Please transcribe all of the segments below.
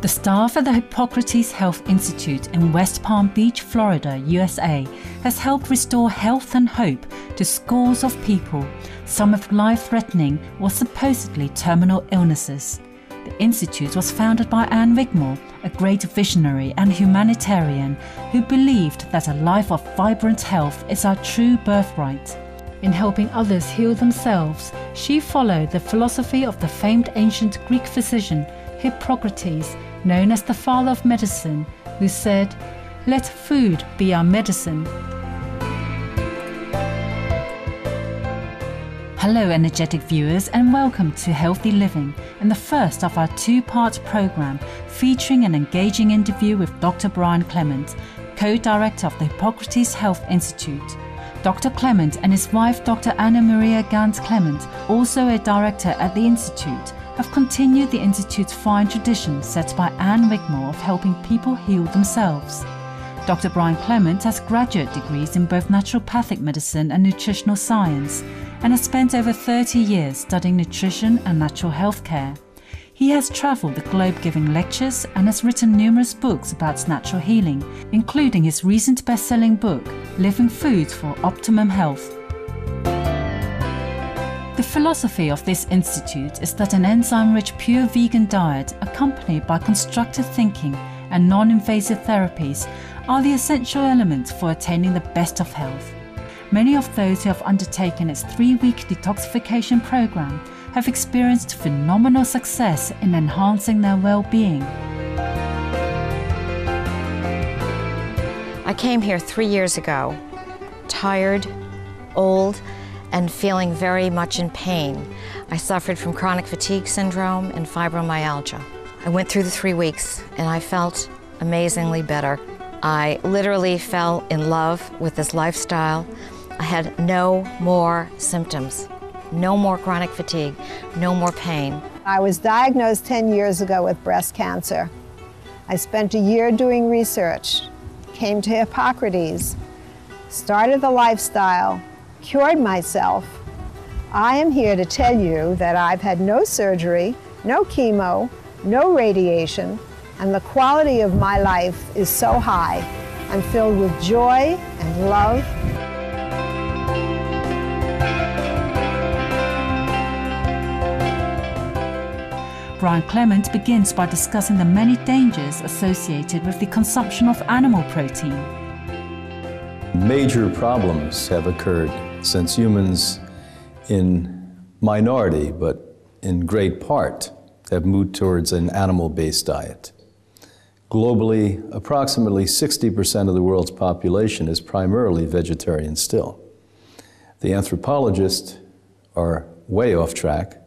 The staff at the Hippocrates Health Institute in West Palm Beach, Florida, USA, has helped restore health and hope to scores of people, some with life-threatening or supposedly terminal illnesses. The institute was founded by Anne Wigmore, a great visionary and humanitarian who believed that a life of vibrant health is our true birthright. In helping others heal themselves, she followed the philosophy of the famed ancient Greek physician Hippocrates, known as the father of medicine, who said, "Let food be our medicine." Hello energetic viewers, and welcome to Healthy Living, and the first of our two-part program featuring an engaging interview with Dr. Brian Clement, co-director of the Hippocrates Health Institute. Dr. Clement and his wife Dr. Anna Maria Gans Clement, also a director at the Institute, have continued the Institute's fine tradition set by Anne Wigmore of helping people heal themselves. Dr. Brian Clement has graduate degrees in both naturopathic medicine and nutritional science, and has spent over 30 years studying nutrition and natural health care. He has travelled the globe giving lectures and has written numerous books about natural healing, including his recent best-selling book, Living Foods for Optimum Health. The philosophy of this institute is that an enzyme-rich pure vegan diet accompanied by constructive thinking and non-invasive therapies are the essential elements for attaining the best of health. Many of those who have undertaken its 3-week detoxification program have experienced phenomenal success in enhancing their well-being. I came here 3 years ago, tired, old, and feeling very much in pain. I suffered from chronic fatigue syndrome and fibromyalgia. I went through the 3 weeks and I felt amazingly better. I literally fell in love with this lifestyle. I had no more symptoms, no more chronic fatigue, no more pain. I was diagnosed 10 years ago with breast cancer. I spent a year doing research, came to Hippocrates, started the lifestyle, cured myself. I am here to tell you that I've had no surgery, no chemo, no radiation, and the quality of my life is so high. I'm filled with joy and love. Brian Clement begins by discussing the many dangers associated with the consumption of animal protein. Major problems have occurred since humans, in minority but in great part, have moved towards an animal-based diet. Globally, approximately 60% of the world's population is primarily vegetarian still. The anthropologists are way off track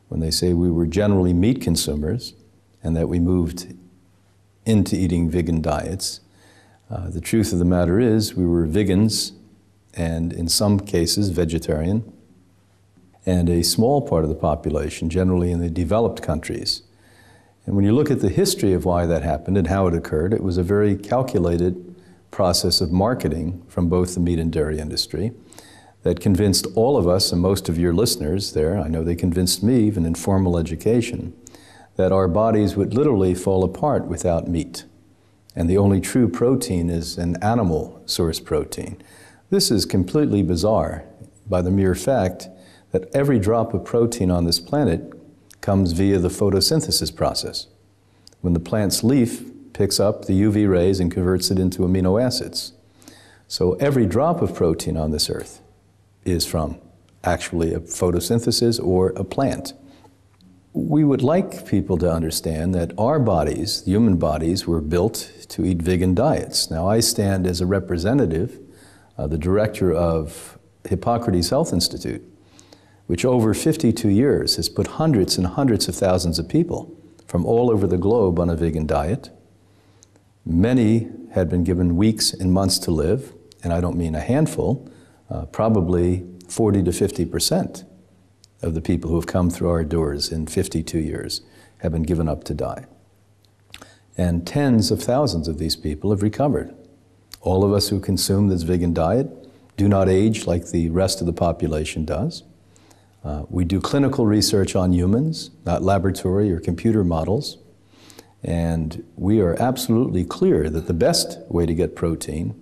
when they say we were generally meat consumers and that we moved into eating vegan diets. The truth of the matter is we were vegans and in some cases vegetarian, and a small part of the population, generally in the developed countries. And when you look at the history of why that happened and how it occurred, it was a very calculated process of marketing from both the meat and dairy industry that convinced all of us, and most of your listeners there, I know they convinced me, even in formal education, that our bodies would literally fall apart without meat. And the only true protein is an animal source protein. This is completely bizarre by the mere fact that every drop of protein on this planet comes via the photosynthesis process. When the plant's leaf picks up the UV rays and converts it into amino acids. So every drop of protein on this earth is from actually a photosynthesis or a plant. We would like people to understand that our bodies, human bodies, were built to eat vegan diets. Now I stand as a representative, the director of Hippocrates Health Institute, which over 52 years has put hundreds and hundreds of thousands of people from all over the globe on a vegan diet. Many had been given weeks and months to live, and I don't mean a handful, probably 40 to 50% of the people who have come through our doors in 52 years have been given up to die. And tens of thousands of these people have recovered. All of us who consume this vegan diet do not age like the rest of the population does. We do clinical research on humans, not laboratory or computer models. And we are absolutely clear that the best way to get protein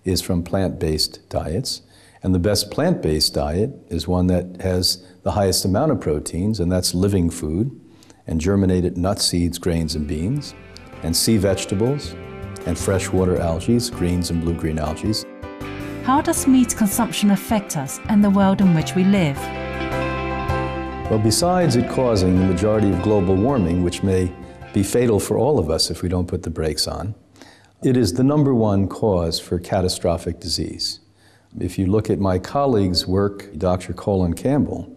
is from plant-based diets. And the best plant-based diet is one that has the highest amount of proteins, and that's living food, and germinated nuts, seeds, grains, and beans, and sea vegetables, and freshwater algae, greens and blue-green algae. How does meat consumption affect us and the world in which we live? Well, besides it causing the majority of global warming, which may be fatal for all of us if we don't put the brakes on, it is the #1 cause for catastrophic disease. If you look at my colleague's work, Dr. Colin Campbell,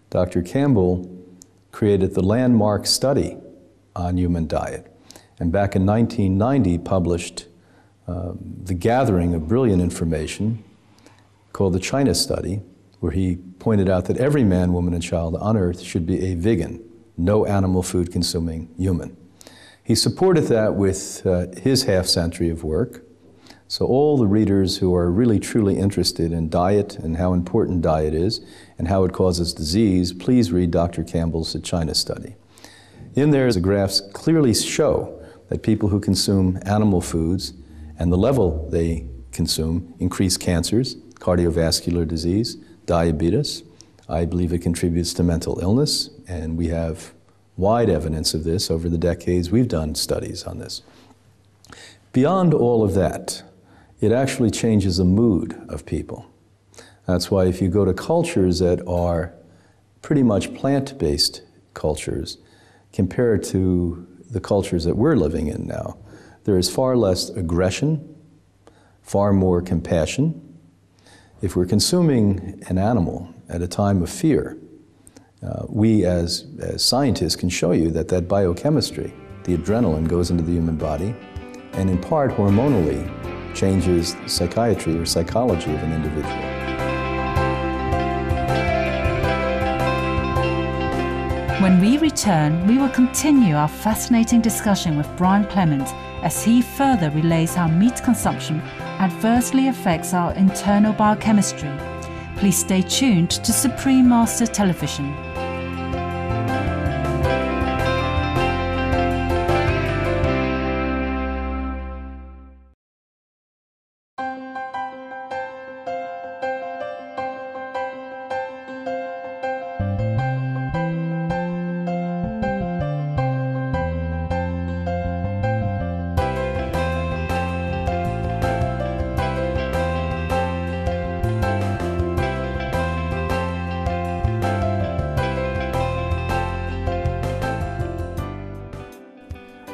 Dr. Campbell created the landmark study on human diet, and back in 1990 published the gathering of brilliant information called the China Study, where he pointed out that every man, woman, and child on Earth should be a vegan, no animal food consuming human. He supported that with his half-century of work. So all the readers who are really truly interested in diet and how important diet is and how it causes disease, please read Dr. Campbell's China Study. In there, the graphs clearly show that people who consume animal foods and the level they consume increase cancers, cardiovascular disease, diabetes. I believe it contributes to mental illness, and we have wide evidence of this over the decades. We've done studies on this. Beyond all of that, it actually changes the mood of people. That's why if you go to cultures that are pretty much plant-based cultures, compared to the cultures that we're living in now, there is far less aggression, far more compassion. If we're consuming an animal at a time of fear, we as scientists can show you that that biochemistry, the adrenaline, goes into the human body and in part hormonally changes the psychiatry or psychology of an individual. When we return, we will continue our fascinating discussion with Brian Clement as he further relays how meat consumption adversely affects our internal biochemistry. Please stay tuned to Supreme Master Television.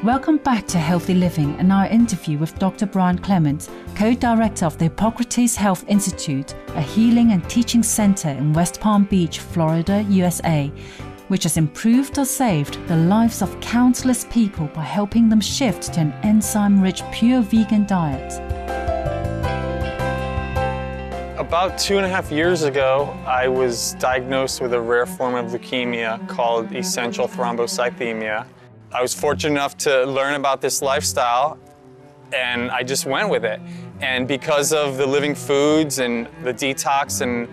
Welcome back to Healthy Living and our interview with Dr. Brian Clement, co-director of the Hippocrates Health Institute, a healing and teaching center in West Palm Beach, Florida, USA, which has improved or saved the lives of countless people by helping them shift to an enzyme-rich, pure vegan diet. About 2.5 years ago, I was diagnosed with a rare form of leukemia called essential thrombocythemia. I was fortunate enough to learn about this lifestyle, and I just went with it. And because of the living foods and the detox and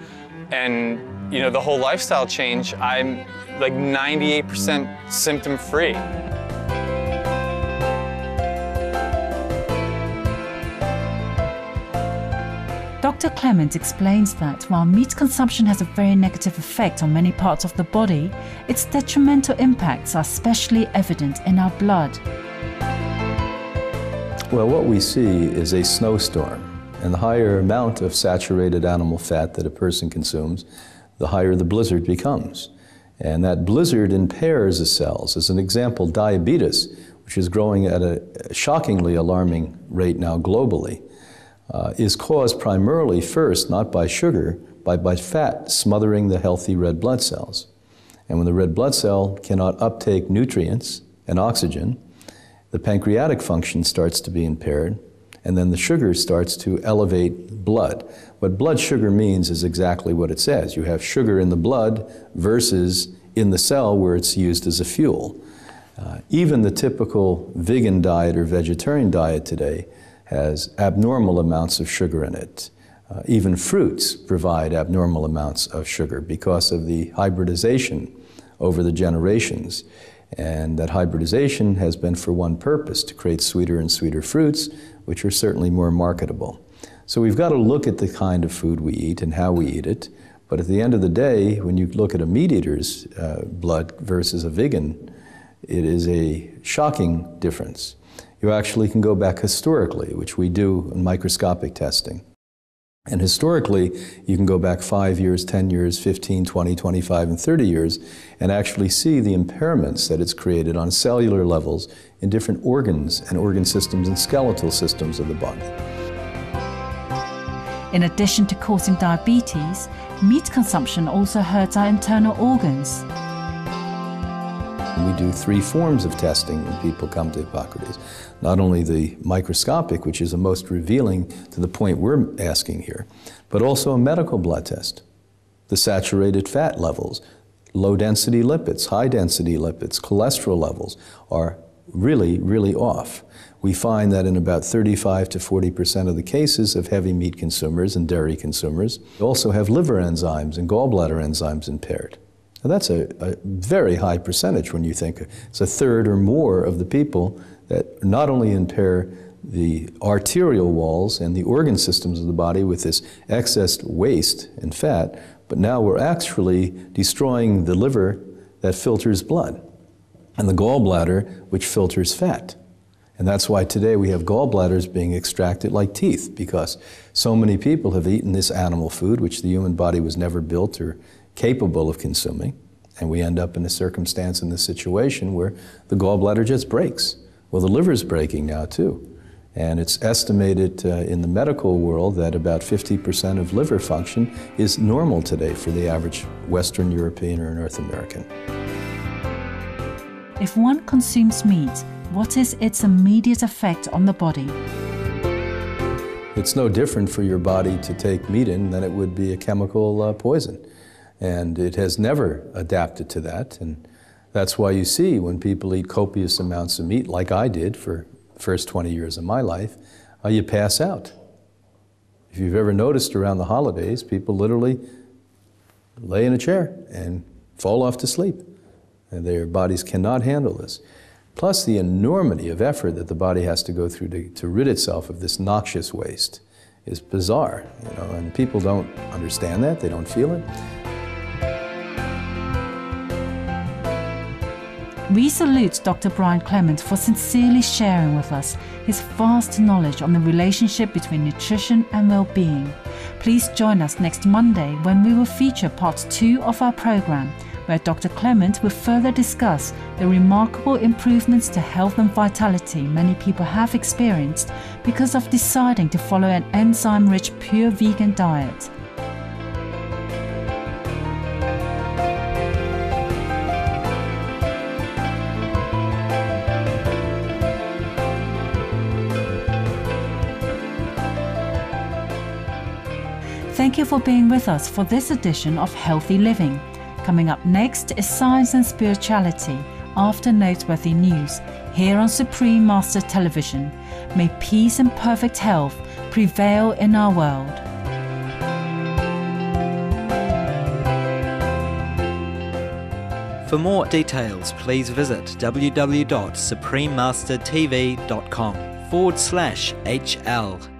you know, the whole lifestyle change, I'm like 98% symptom-free. Dr. Clement explains that while meat consumption has a very negative effect on many parts of the body, its detrimental impacts are especially evident in our blood. Well, what we see is a snowstorm, and the higher amount of saturated animal fat that a person consumes, the higher the blizzard becomes. And that blizzard impairs the cells. As an example, diabetes, which is growing at a shockingly alarming rate now globally, is caused primarily first not by sugar, but by fat smothering the healthy red blood cells. And when the red blood cell cannot uptake nutrients and oxygen, the pancreatic function starts to be impaired, and then the sugar starts to elevate blood. What blood sugar means is exactly what it says. You have sugar in the blood versus in the cell where it's used as a fuel. Even the typical vegan diet or vegetarian diet today has abnormal amounts of sugar in it. Even fruits provide abnormal amounts of sugar because of the hybridization over the generations. And that hybridization has been for one purpose, to create sweeter and sweeter fruits, which are certainly more marketable. So we've got to look at the kind of food we eat and how we eat it. But at the end of the day, when you look at a meat eater's blood versus a vegan, it is a shocking difference. You actually can go back historically, which we do in microscopic testing. And historically, you can go back 5 years, 10 years, 15, 20, 25, and 30 years, and actually see the impairments that it's created on cellular levels in different organs and organ systems and skeletal systems of the body. In addition to causing diabetes, meat consumption also hurts our internal organs. We do 3 forms of testing when people come to Hippocrates. Not only the microscopic, which is the most revealing to the point we're asking here, but also a medical blood test. The saturated fat levels, low density lipids, high density lipids, cholesterol levels are really, really off. We find that in about 35 to 40% of the cases of heavy meat consumers and dairy consumers, we also have liver enzymes and gallbladder enzymes impaired. Now that's a very high percentage when you think it's a third or more of the people that not only impair the arterial walls and the organ systems of the body with this excess waste and fat, but now we're actually destroying the liver that filters blood and the gallbladder which filters fat. And that's why today we have gallbladders being extracted like teeth, because so many people have eaten this animal food which the human body was never built or capable of consuming, and we end up in a circumstance in this situation where the gallbladder just breaks. Well, the liver's breaking now too, and it's estimated in the medical world that about 50% of liver function is normal today for the average Western European or North American. If one consumes meat, what is its immediate effect on the body? It's no different for your body to take meat in than it would be a chemical poison. And it has never adapted to that. And that's why you see when people eat copious amounts of meat, like I did for the first 20 years of my life, you pass out. If you've ever noticed around the holidays, people literally lay in a chair and fall off to sleep. And their bodies cannot handle this. Plus the enormity of effort that the body has to go through to rid itself of this noxious waste is bizarre, you know, and people don't understand that, they don't feel it. We salute Dr. Brian Clement for sincerely sharing with us his vast knowledge on the relationship between nutrition and well-being. Please join us next Monday when we will feature part 2 of our program, where Dr. Clement will further discuss the remarkable improvements to health and vitality many people have experienced because of deciding to follow an enzyme-rich pure vegan diet. Thank you for being with us for this edition of Healthy Living. Coming up next is Science and Spirituality, after noteworthy news, here on Supreme Master Television. May peace and perfect health prevail in our world. For more details, please visit www.suprememastertv.com/HL.